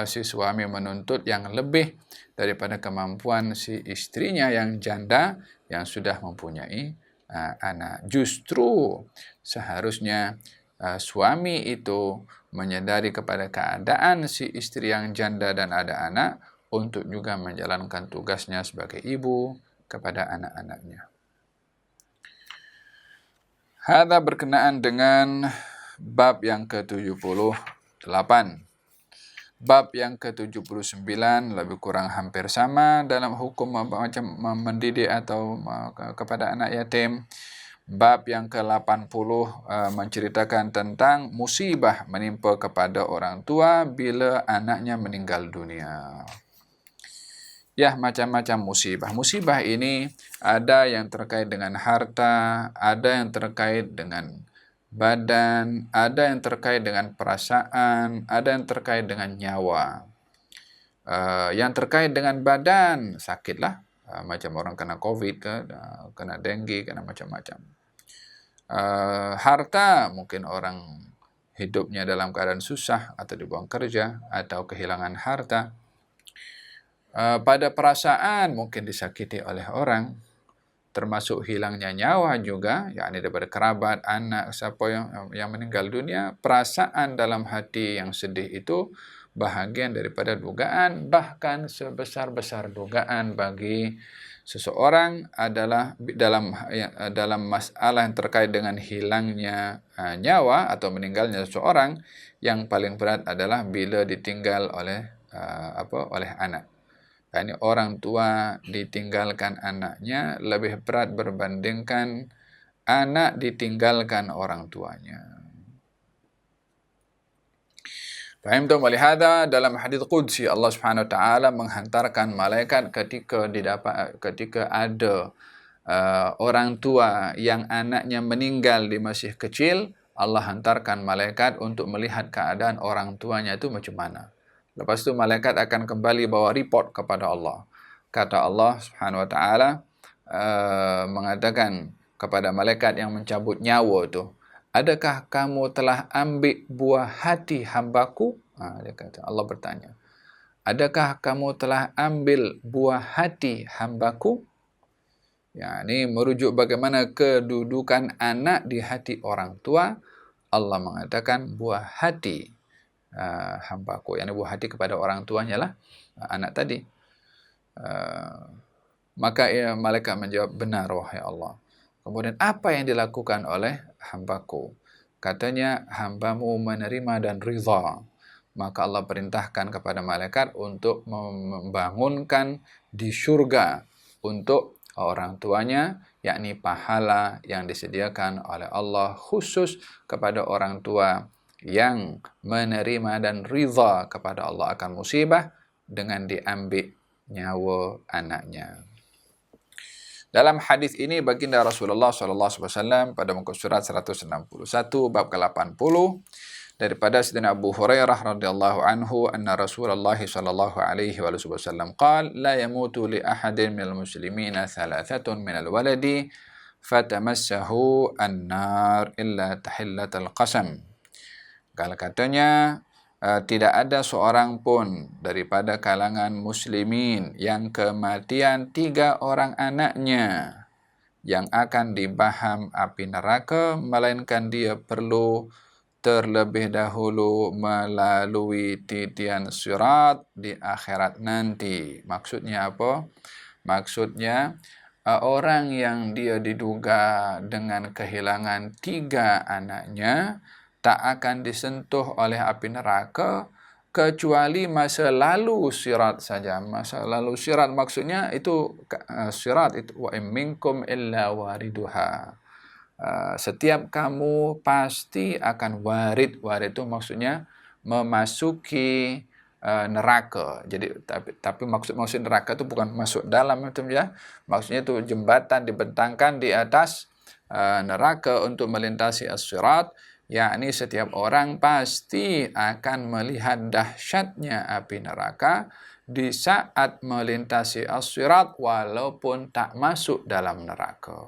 si suami menuntut yang lebih daripada kemampuan si istrinya yang janda yang sudah mempunyai anak. Justru seharusnya suami itu menyadari kepada keadaan si istri yang janda dan ada anak untuk juga menjalankan tugasnya sebagai ibu kepada anak-anaknya. Hadza berkenaan dengan bab yang ke-78. Bab yang ke-79 lebih kurang hampir sama dalam hukum macam mendidik atau kepada anak yatim. Bab yang ke-80 menceritakan tentang musibah menimpa kepada orang tua bila anaknya meninggal dunia. Ya, macam-macam musibah. Musibah ini ada yang terkait dengan harta, ada yang terkait dengan badan, ada yang terkait dengan perasaan, ada yang terkait dengan nyawa. Yang terkait dengan badan, sakitlah. Macam orang kena COVID ke, kena dengue, kena macam-macam. Harta, mungkin orang hidupnya dalam keadaan susah atau dibuang kerja atau kehilangan harta. Pada perasaan mungkin disakiti oleh orang, termasuk hilangnya nyawa juga, yakni daripada kerabat, anak, siapa yang meninggal dunia. Perasaan dalam hati yang sedih itu bahagian daripada dugaan, bahkan sebesar-besar dugaan bagi seseorang adalah dalam masalah yang terkait dengan hilangnya nyawa atau meninggalnya seseorang. Yang paling berat adalah bila ditinggal oleh anak. Ini orang tua ditinggalkan anaknya lebih berat berbandingkan anak ditinggalkan orang tuanya. Fahimtum? Walihada dalam hadits qudsi Allah Subhanahu wa taala menghantarkan malaikat ketika ada orang tua yang anaknya meninggal di masih kecil, Allah hantarkan malaikat untuk melihat keadaan orang tuanya itu macam mana. Lepas itu malaikat akan kembali bawa report kepada Allah. Kata Allah Subhanahu wa taala mengatakan kepada malaikat yang mencabut nyawa itu, adakah kamu telah ambil buah hati hambaku? Dia kata, Allah bertanya, adakah kamu telah ambil buah hati hambaku? Ya, ini merujuk bagaimana kedudukan anak di hati orang tua. Allah mengatakan buah hati hambaku, yang buah hati kepada orang tuanya lah anak tadi. Maka malaikat menjawab, benar wahai Allah. Kemudian apa yang dilakukan oleh hambaku? Katanya, hambamu menerima dan ridha. Maka Allah perintahkan kepada malaikat untuk membangunkan di syurga untuk orang tuanya, yakni pahala yang disediakan oleh Allah khusus kepada orang tua yang menerima dan ridha kepada Allah akan musibah dengan diambil nyawa anaknya. Dalam hadis ini baginda Rasulullah SAW pada muka surat 161 bab ke-80 daripada Sayyidina Abu Hurairah radhiyallahu anhu anna Rasulullah sallallahu alaihi wasallam qala la yamutu li ahadin minal muslimina thalathatun minal waladi fatamassahu an-nar illa tahillatal qasam. Kalau katanya, tidak ada seorang pun daripada kalangan muslimin yang kematian 3 orang anaknya yang akan dibaham api neraka, melainkan dia perlu terlebih dahulu melalui titian sirat di akhirat nanti. Maksudnya apa? Maksudnya, orang yang dia diduga dengan kehilangan 3 anaknya tak akan disentuh oleh api neraka kecuali masa lalu sirat saja. Masa lalu sirat maksudnya itu sirat itu wa minkum illa wariduha. Setiap kamu pasti akan warid. Warid itu maksudnya memasuki neraka. Jadi tapi maksud neraka itu bukan masuk dalam itu ya. Maksudnya itu jembatan dibentangkan di atas neraka untuk melintasi as-sirat. Yakni setiap orang pasti akan melihat dahsyatnya api neraka di saat melintasi as-sirat walaupun tak masuk dalam neraka.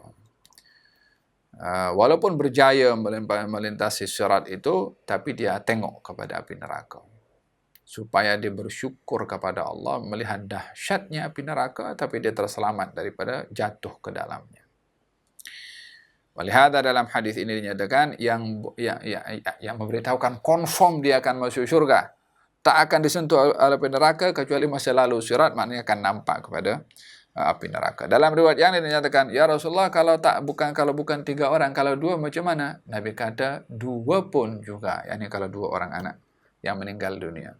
Walaupun berjaya melintasi sirat itu, tapi dia tengok kepada api neraka. Supaya dia bersyukur kepada Allah melihat dahsyatnya api neraka, tapi dia terselamat daripada jatuh ke dalamnya. Walihada dalam hadis ini dinyatakan yang memberitahukan confirm dia akan masuk syurga, tak akan disentuh oleh api neraka kecuali masa lalu sirat, maknanya akan nampak kepada api neraka. Dalam riwayat yang dinyatakan, ya Rasulullah, kalau bukan 3 orang, kalau 2 macam mana? Nabi kata 2 pun juga, yakni kalau 2 orang anak yang meninggal dunia.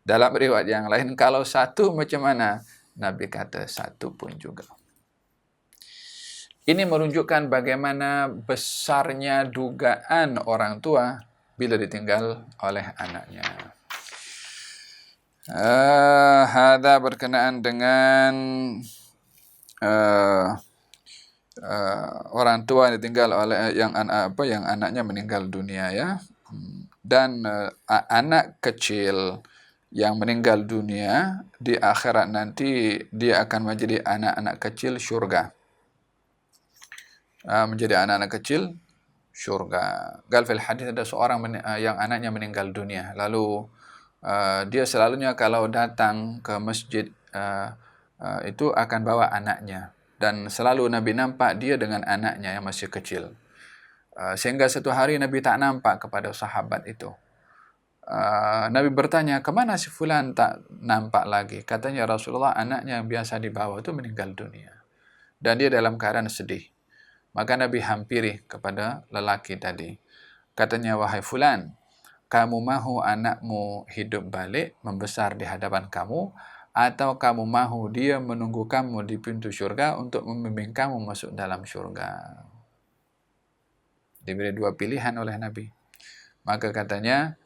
Dalam riwayat yang lain, kalau satu macam mana? Nabi kata satu pun juga. Ini menunjukkan bagaimana besarnya dugaan orang tua bila ditinggal oleh anaknya. Hadza berkenaan dengan orang tua ditinggal oleh yang anaknya meninggal dunia ya. Dan anak kecil yang meninggal dunia di akhirat nanti dia akan menjadi anak-anak kecil syurga. Menjadi anak-anak kecil syurga. Gal fil hadis ada seorang yang anaknya meninggal dunia. Lalu dia selalunya kalau datang ke masjid itu akan bawa anaknya. Dan selalu Nabi nampak dia dengan anaknya yang masih kecil. Sehingga satu hari Nabi tak nampak kepada sahabat itu. Nabi bertanya, kemana si fulan tak nampak lagi? Katanya, Rasulullah, anaknya yang biasa dibawa itu meninggal dunia. Dan dia dalam keadaan sedih. Maka Nabi hampiri kepada lelaki tadi. Katanya, wahai fulan, kamu mahu anakmu hidup balik, membesar di hadapan kamu, atau kamu mahu dia menunggu kamu di pintu syurga untuk membimbing kamu masuk dalam syurga? Diberi dua pilihan oleh Nabi. Maka katanya,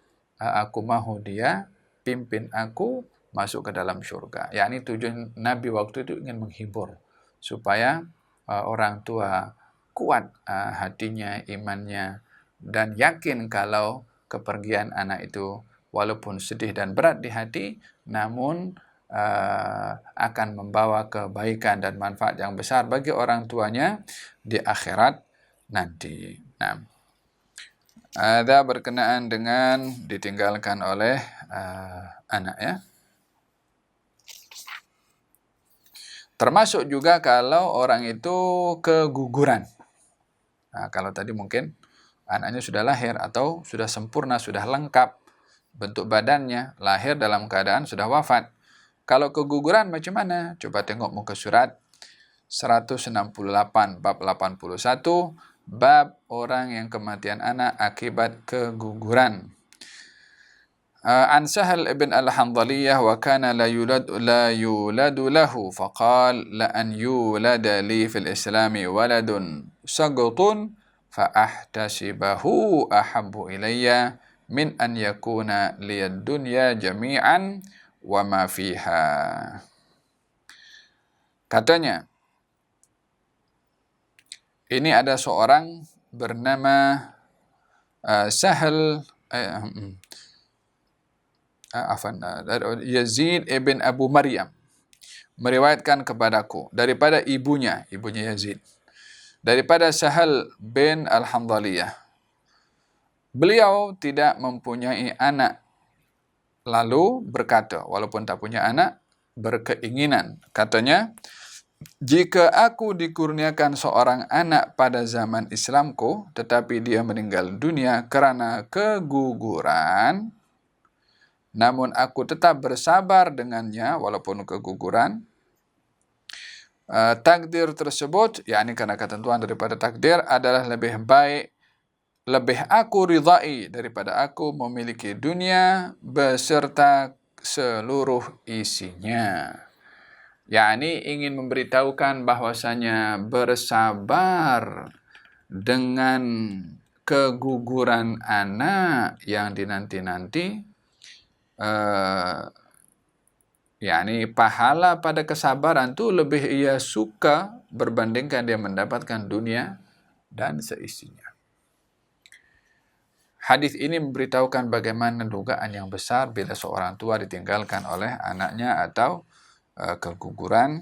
aku mahu dia pimpin aku masuk ke dalam syurga. Yakni tujuan Nabi waktu itu ingin menghibur supaya orang tua kuat hatinya, imannya, dan yakin kalau kepergian anak itu walaupun sedih dan berat di hati, namun akan membawa kebaikan dan manfaat yang besar bagi orang tuanya di akhirat nanti. Nah, ada berkenaan dengan ditinggalkan oleh anak ya. Termasuk juga kalau orang itu keguguran. Kalau tadi mungkin anaknya sudah lahir atau sudah sempurna, sudah lengkap bentuk badannya, lahir dalam keadaan sudah wafat. Kalau keguguran macam mana? Coba tengok muka surat 168 bab 81, bab orang yang kematian anak akibat keguguran. عن سهل ابن الحنظلية وكان لا يولد له فقال لأن يولد لي في الإسلام ولد سقط فأحتسبه أحب إلي من أن يكون لي الدنيا جميعا وما فيها. Katanya, ini ada seorang bernama Sahal Yazid ibn Abu Maryam meriwayatkan kepadaku daripada ibunya Yazid, daripada Sahal bin Al-Handhaliyah. Beliau tidak mempunyai anak, lalu berkata, walaupun tak punya anak, berkeinginan. Katanya, jika aku dikurniakan seorang anak pada zaman Islamku, tetapi dia meninggal dunia karena keguguran, namun aku tetap bersabar dengannya walaupun keguguran, takdir tersebut, yakni karena ketentuan daripada takdir, adalah lebih baik, lebih aku ridai daripada aku memiliki dunia beserta seluruh isinya. Yakni ingin memberitahukan bahwasanya bersabar dengan keguguran anak yang dinanti-nanti, yakni pahala pada kesabaran itu lebih ia suka berbandingkan dia mendapatkan dunia dan seisinya. Hadis ini memberitahukan bagaimana dugaan yang besar bila seorang tua ditinggalkan oleh anaknya atau keguguran,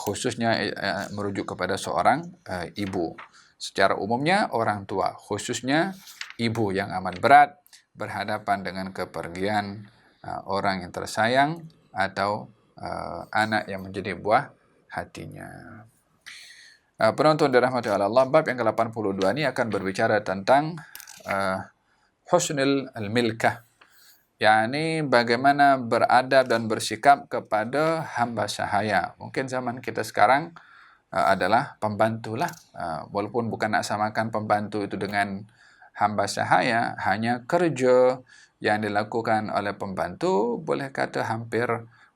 khususnya merujuk kepada seorang ibu. Secara umumnya orang tua, khususnya ibu yang amat berat berhadapan dengan kepergian orang yang tersayang atau anak yang menjadi buah hatinya. Penonton dirahmati Allah, bab yang ke-82 ini akan berbicara tentang husnul al-milkah, yakni bagaimana beradab dan bersikap kepada hamba sahaya. Mungkin zaman kita sekarang adalah pembantulah, walaupun bukan nak samakan pembantu itu dengan hamba sahaya, hanya kerja yang dilakukan oleh pembantu boleh kata hampir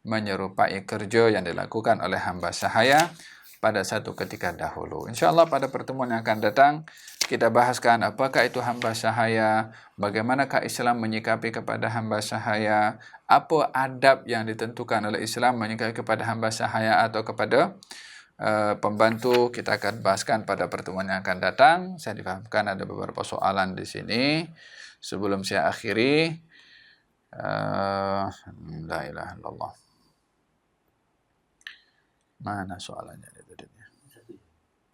menyerupai kerja yang dilakukan oleh hamba sahaya pada satu ketika dahulu. InsyaAllah pada pertemuan yang akan datang, kita bahaskan apakah itu hamba sahaya, bagaimanakah Islam menyikapi kepada hamba sahaya, apa adab yang ditentukan oleh Islam menyikapi kepada hamba sahaya atau kepada pembantu. Kita akan bahaskan pada pertemuan yang akan datang. Saya difahamkan ada beberapa soalan di sini. Sebelum saya akhiri, la ilaha illallah. Mana soalannya?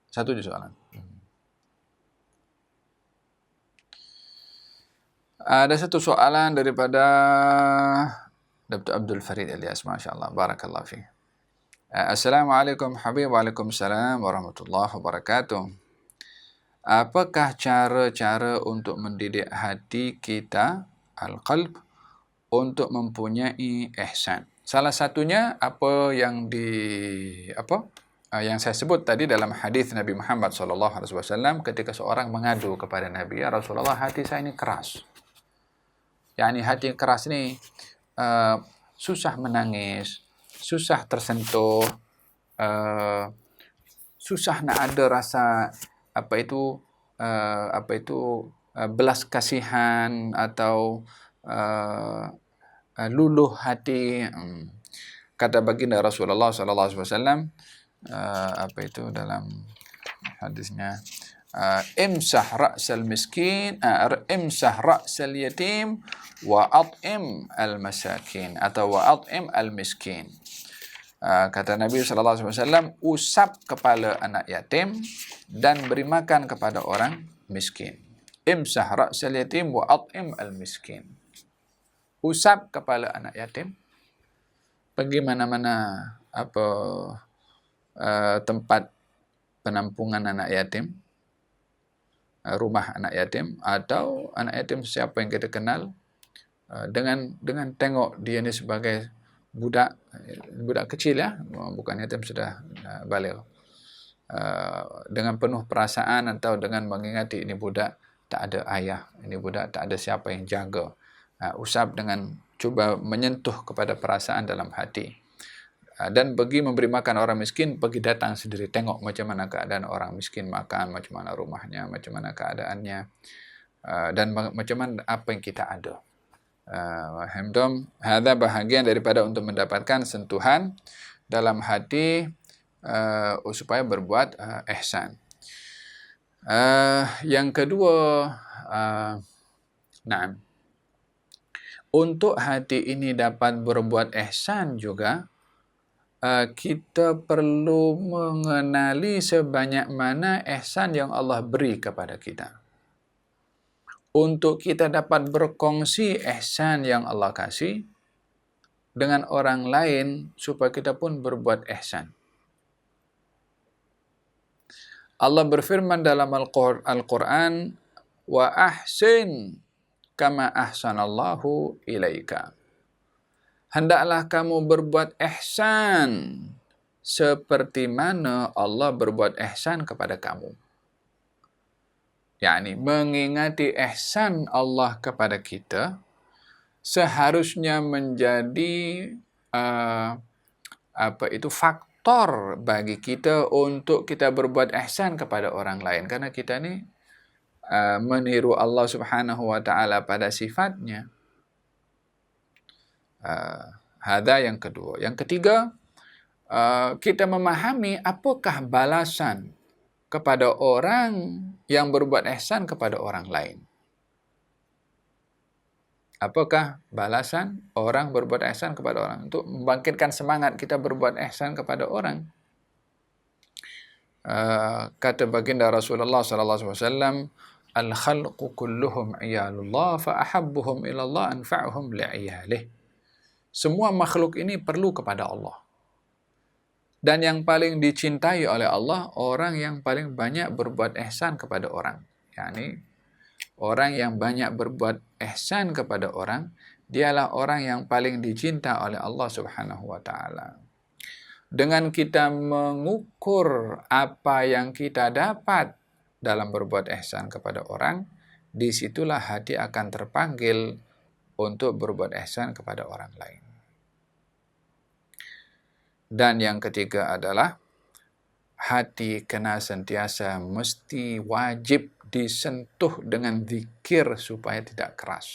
Satu je soalan. Ada satu soalan daripada Dr. Abdul Farid Elias. Masya Allah. Barakallahu fiik. Assalamualaikum Habib. Waalaikumsalam warahmatullahi wabarakatuh. Apakah cara-cara untuk mendidik hati kita, al-qalb, untuk mempunyai ihsan? Salah satunya yang saya sebut tadi dalam hadis Nabi Muhammad SAW ketika seorang mengadu kepada Nabi, ya Rasulullah, hati saya ini keras. Yani hati keras ini susah menangis, susah tersentuh, susah nak ada rasa belas kasihan atau luluh hati. Kata baginda Rasulullah SAW, dalam hadisnya, imsah ra'sal miskin, imsah ra'sal yatim wa at'im al-masakin, atau wa at'im al-miskin. Kata Nabi SAW, usap kepala anak yatim dan beri makan kepada orang miskin. Imsah ra'sal yatim wa at'im al-miskin. Usap kepala anak yatim, pergi mana-mana tempat penampungan anak yatim, rumah anak yatim, atau anak yatim siapa yang kita kenal, dengan tengok dia ni sebagai budak kecil, ya, bukan yatim, sudah baligh, dengan penuh perasaan atau dengan mengingati ini budak tak ada ayah, ini budak tak ada siapa yang jaga. Usap dengan cuba menyentuh kepada perasaan dalam hati. Dan bagi memberi makan orang miskin, pergi datang sendiri, tengok macam mana keadaan orang miskin makan, macam mana rumahnya, macam mana keadaannya, dan macam mana apa yang kita ada. Hadza bahagian daripada untuk mendapatkan sentuhan dalam hati supaya berbuat ihsan. Yang kedua, untuk hati ini dapat berbuat ihsan juga, kita perlu mengenali sebanyak mana ihsan yang Allah beri kepada kita. Untuk kita dapat berkongsi ihsan yang Allah kasih dengan orang lain, supaya kita pun berbuat ihsan. Allah berfirman dalam Al-Quran, wa ahsin kama ahsanallahu ilaika. Hendaklah kamu berbuat ihsan seperti mana Allah berbuat ihsan kepada kamu. yakni mengingati ihsan Allah kepada kita seharusnya menjadi faktor bagi kita untuk kita berbuat ihsan kepada orang lain, karena kita ni meniru Allah Subhanahu wa taala pada sifatnya. Hadza yang kedua. Yang ketiga, kita memahami apakah balasan kepada orang yang berbuat ihsan kepada orang lain. Apakah balasan orang berbuat ihsan kepada orang? Untuk membangkitkan semangat kita berbuat ihsan kepada orang. Kata baginda Rasulullah sallallahu alaihi wasallam, al-khalqu kulluhum iyalullah fa ahabbuhum ila Allah anfa'uhum li'iyalih. Semua makhluk ini perlu kepada Allah. Dan yang paling dicintai oleh Allah, orang yang paling banyak berbuat ihsan kepada orang. yakni orang yang banyak berbuat ihsan kepada orang, dialah orang yang paling dicinta oleh Allah Subhanahu wa taala. Dengan kita mengukur apa yang kita dapat dalam berbuat ihsan kepada orang, disitulah hati akan terpanggil untuk berbuat ihsan kepada orang lain. Dan yang ketiga adalah hati kena sentiasa mesti wajib disentuh dengan zikir supaya tidak keras.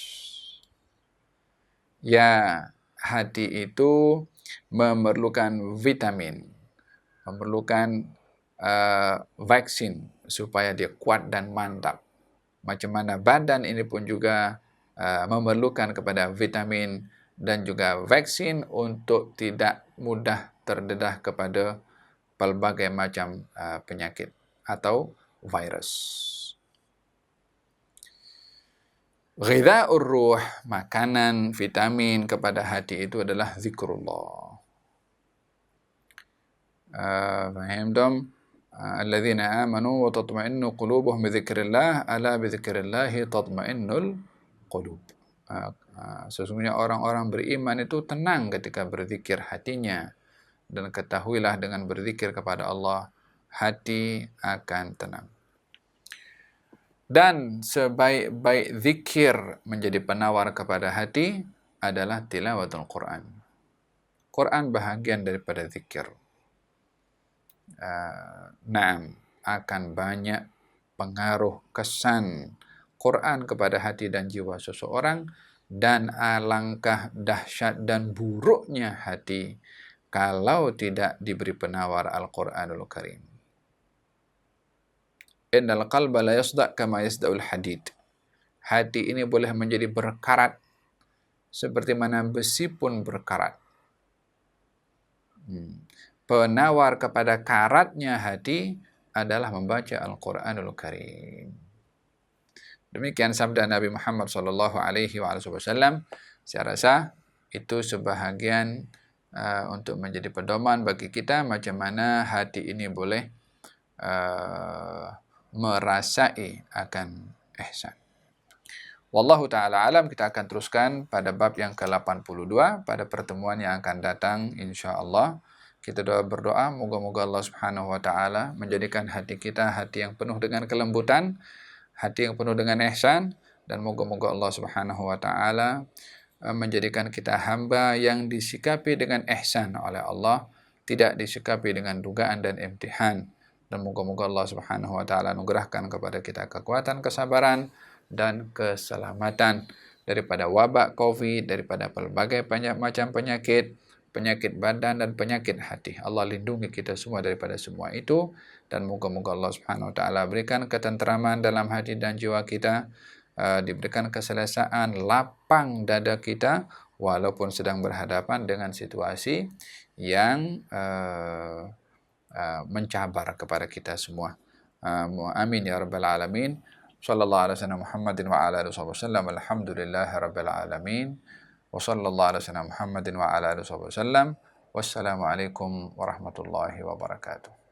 Ya, hati itu memerlukan vitamin, memerlukan vaksin supaya dia kuat dan mantap. Macam mana badan ini pun juga memerlukan kepada vitamin dan juga vaksin untuk tidak mudah terdedah kepada pelbagai macam penyakit atau virus. Ghidha'ur ruh, makanan, vitamin kepada hati itu adalah zikrullah. Faham dom? Alladzina amanu wa tatma'innu qulubuhum bi dzikrillah, ala bi dzikrillahi tatma'innul qulub. Sesungguhnya orang-orang beriman itu tenang ketika berzikir hatinya, dan ketahuilah dengan berzikir kepada Allah hati akan tenang. Dan sebaik-baik zikir menjadi penawar kepada hati adalah tilawatul Quran. Quran bahagian daripada zikir. Naam, akan banyak pengaruh kesan Quran kepada hati dan jiwa seseorang, dan alangkah dahsyat dan buruknya hati kalau tidak diberi penawar Al-Quranul Karim. Innal qalba la yasda' kama yasda'ul hadid. Hati ini boleh menjadi berkarat seperti mana besi pun berkarat. Penawar kepada karatnya hati adalah membaca Al-Quranul Karim. Demikian sabda Nabi Muhammad SAW. Saya rasa itu sebahagian untuk menjadi pedoman bagi kita macam mana hati ini boleh merasai akan ihsan. Wallahu ta'ala alam. Kita akan teruskan pada bab yang ke-82 pada pertemuan yang akan datang insya-Allah. Kita berdoa moga-moga Allah Subhanahu wa taala menjadikan hati kita hati yang penuh dengan kelembutan, hati yang penuh dengan ihsan, dan moga-moga Allah Subhanahu wa taala menjadikan kita hamba yang disikapi dengan ihsan oleh Allah, tidak disikapi dengan dugaan dan imtihan. Dan moga-moga Allah Subhanahu wa taala anugerahkan kepada kita kekuatan, kesabaran, dan keselamatan daripada wabak Covid, daripada pelbagai macam penyakit badan dan penyakit hati. Allah lindungi kita semua daripada semua itu, dan moga-moga Allah Subhanahu wa taala berikan ketenteraman dalam hati dan jiwa kita, diberikan keselesaan, lapang dada kita walaupun sedang berhadapan dengan situasi yang mencabar kepada kita semua. Amin ya rabbal alamin. Sallallahu alaihi wasallam Muhammadin wa ala alihi wasallam. Alhamdulillahi rabbil alamin. Wa sallallahu alaihi wasallam Muhammadin wa ala alihi wasallam. Wassalamu alaikum warahmatullahi wabarakatuh.